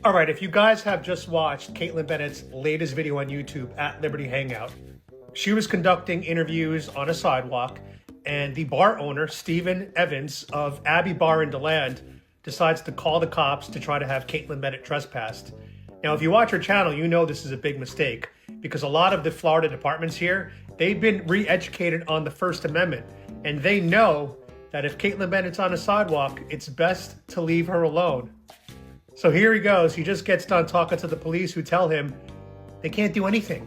All right, if you guys have just watched Kaitlin Bennett's latest video on YouTube at Liberty Hangout, she was conducting interviews on a sidewalk, and the bar owner, Stephen Evans of Abbey Bar DeLand, decides to call the cops to try to have Kaitlin Bennett trespassed. Now, if you watch her channel, you know this is a big mistake because a lot of the Florida departments here, they've been re-educated on the First Amendment, and they know that if Kaitlin Bennett's on a sidewalk, it's best to leave her alone. So here he goes. He just gets done talking to the police who tell him they can't do anything.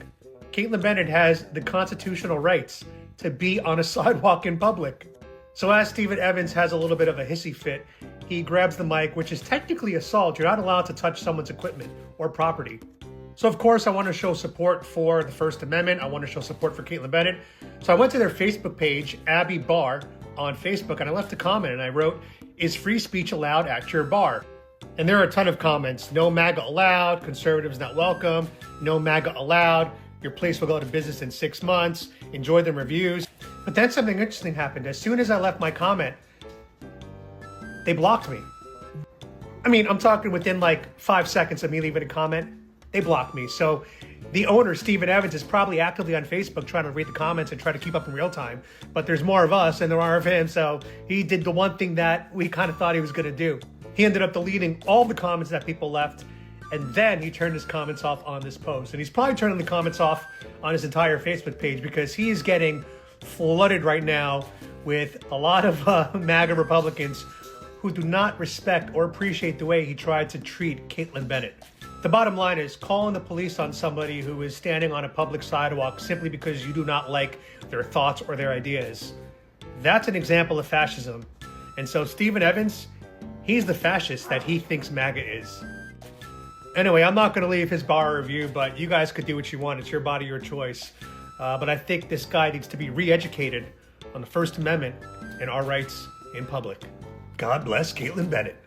Kaitlin Bennett has the constitutional rights to be on a sidewalk in public. So as Stephen Evans has a little bit of a hissy fit, he grabs the mic, which is technically assault. You're not allowed to touch someone's equipment or property. So of course I want to show support for the First Amendment. I want to show support for Kaitlin Bennett. So I went to their Facebook page, Abbey Bar, on Facebook, and I left a comment and I wrote, "Is free speech allowed at your bar?" And there are a ton of comments. No MAGA allowed, conservatives not welcome, no MAGA allowed, your place will go out of business in 6 months, enjoy the reviews. But then something interesting happened. As soon as I left my comment, they blocked me. I mean, I'm talking within like 5 seconds of me leaving a comment, they blocked me. So the owner, Stephen Evans, is probably actively on Facebook trying to read the comments and try to keep up in real time. But there's more of us than there are of him, so he did the one thing that we kind of thought he was gonna do. He ended up deleting all the comments that people left, and then he turned his comments off on this post. And he's probably turning the comments off on his entire Facebook page because he is getting flooded right now with a lot of MAGA Republicans who do not respect or appreciate the way he tried to treat Kaitlin Bennett. The bottom line is calling the police on somebody who is standing on a public sidewalk simply because you do not like their thoughts or their ideas. That's an example of fascism. And so Stephen Evans, he's the fascist that he thinks MAGA is. Anyway, I'm not going to leave his bar review, but you guys could do what you want. It's your body, your choice. But I think this guy needs to be re-educated on the First Amendment and our rights in public. God bless Kaitlin Bennett.